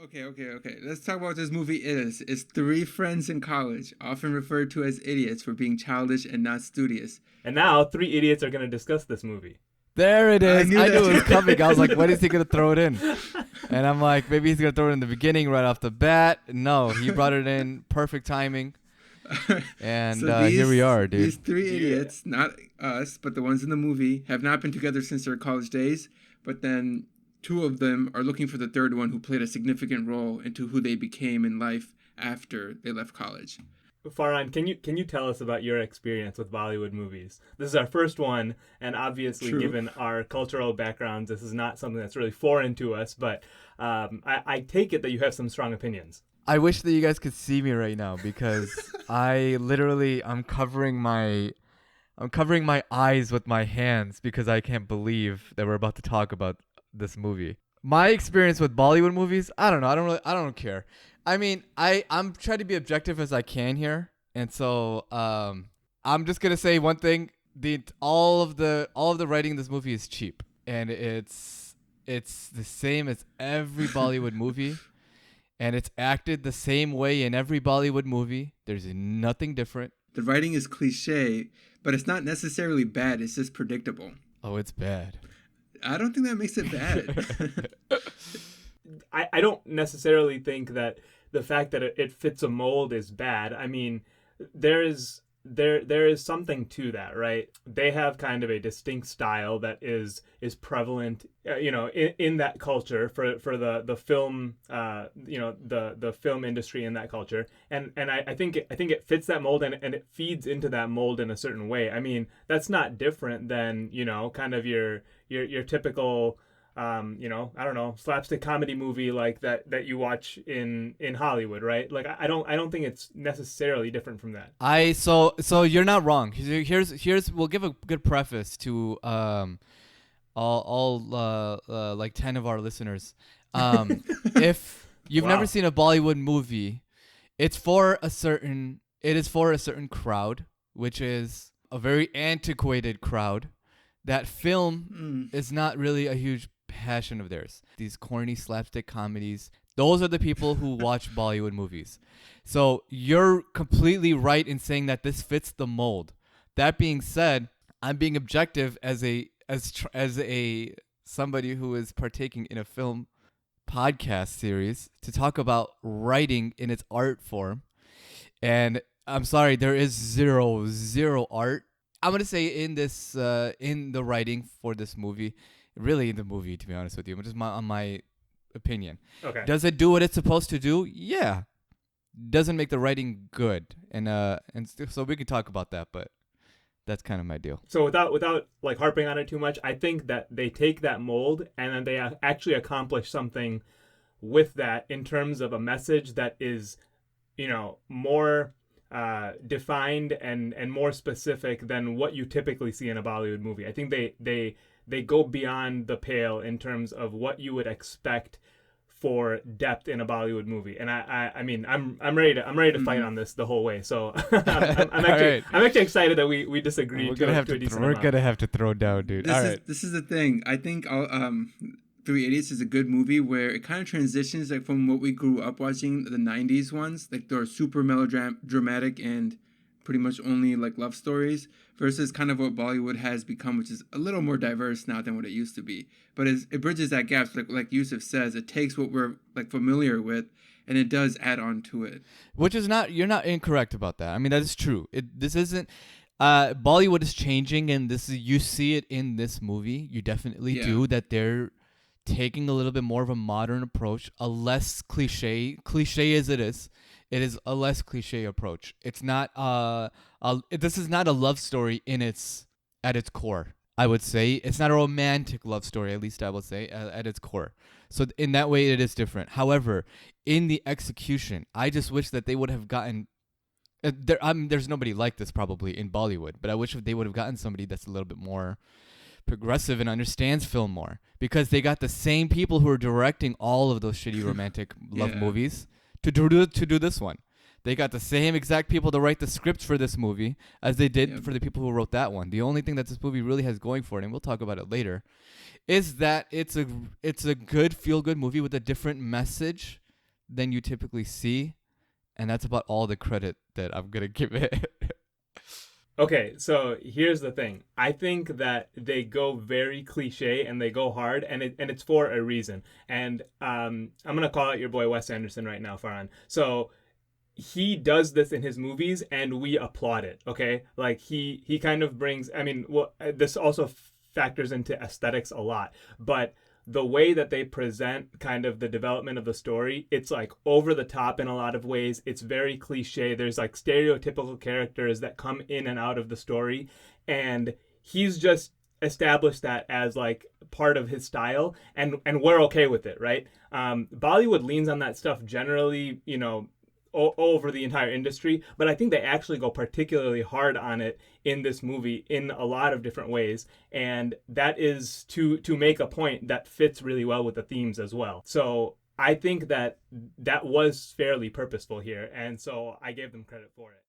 Okay. Let's talk about what this movie is. It's three friends in college, often referred to as idiots for being childish and not studious. And now three idiots are going to discuss this movie. There it I is. knew I knew it was that. coming. I was like, when is he gonna throw it in? And I'm like, maybe he's gonna throw it in the beginning, right off the bat. No, he brought it in, perfect timing, and So here we are, these dude. three Yeah. idiots, not us, but the ones in the movie, have not been together since their college days. But then two of them are looking for the third one who played a significant role into who they became in life after they left college. Farhan, can you tell us about your experience with Bollywood movies? This is our first one, and obviously, True. given our cultural backgrounds, this is not something that's really foreign to us. But I take it that you have some strong opinions. I wish that you guys could see me right now because I'm covering my eyes with my hands because I can't believe that we're about to talk about this movie. My experience with Bollywood movies, I don't know. I don't care. I mean, I'm trying to be objective as I can here, and so I'm just gonna say one thing: all of the writing in this movie is cheap, and it's the same as every Bollywood movie, and it's acted the same way in every Bollywood movie. There's nothing different. The writing is cliche, but it's not necessarily bad. It's just predictable. Oh, it's bad. I don't think that makes it bad. I don't necessarily think that the fact that it fits a mold is bad. I mean, there is something to that, right? They have kind of a distinct style that is prevalent, in that culture for the film, the film industry in that culture, and I think it fits that mold and it feeds into that mold in a certain way. I mean, that's not different than kind of your typical. I don't know, slapstick comedy movie like that you watch in Hollywood, right? Like I don't think it's necessarily different from that. So you're not wrong. Here's we'll give a good preface to all like 10 of our listeners. If you've Wow. never seen a Bollywood movie, it is for a certain crowd, which is a very antiquated crowd. That film is not really a huge passion of theirs. These corny slapstick comedies, those are the people who watch Bollywood movies. So you're completely right in saying that this fits the mold. That being said, I'm being objective as a somebody who is partaking in a film podcast series to talk about writing in its art form. And I'm sorry, there is zero art. I'm gonna say in this in the writing for this movie, really in the movie, to be honest with you, just on my opinion. Okay. Does it do what it's supposed to do? Yeah. Doesn't make the writing good, so we can talk about that, but that's kind of my deal. So without like harping on it too much, I think that they take that mold and then they actually accomplish something with that in terms of a message that is, more defined and more specific than what you typically see in a Bollywood movie. I think they go beyond the pale in terms of what you would expect for depth in a Bollywood movie, and I mean I'm ready to fight on this the whole way. So I'm actually excited that we disagree We're to gonna have a to decent we're amount. gonna have to throw down, dude. All right. This is the thing. I think Three Idiots is a good movie where it kind of transitions like from what we grew up watching the '90s ones, like they're super melodramatic and pretty much only like love stories, versus kind of what Bollywood has become, which is a little more diverse now than what it used to be. But it bridges that gap. So like Yusuf says, it takes what we're like familiar with and it does add on to it. Which is not, you're not incorrect about that. I mean, that is true. This isn't, Bollywood is changing, and you see it in this movie. You definitely Yeah. do, that they're taking a little bit more of a modern approach, a less cliche as it is a less cliche approach. It's not, this is not a love story at its core. I would say it's not a romantic love story, at least I would say, at its core. So in that way, it is different. However, in the execution, I just wish that they would have gotten. There's nobody like this probably in Bollywood, but I wish they would have gotten somebody that's a little bit more progressive and understands film more, because they got the same people who are directing all of those shitty romantic love Yeah. movies to do this one. They got the same exact people to write the scripts for this movie as they did Yep. for the people who wrote that one. The only thing that this movie really has going for it, and we'll talk about it later, is that it's a good feel-good movie with a different message than you typically see, and that's about all the credit that I'm gonna give it. Okay, so here's the thing. I think that they go very cliche and they go hard, and it's for a reason. And I'm gonna call out your boy Wes Anderson right now, Farhan. So he does this in his movies, and we applaud it. Okay, like he kind of brings. I mean, well, this also factors into aesthetics a lot, but the way that they present kind of the development of the story, it's like over the top in a lot of ways. It's very cliche. There's like stereotypical characters that come in and out of the story, and he's just established that as like part of his style, and we're okay with it, right? Bollywood leans on that stuff generally, you know, over the entire industry, but I think they actually go particularly hard on it in this movie in a lot of different ways, and that is to make a point that fits really well with the themes as well. So I think that was fairly purposeful here, and so I gave them credit for it.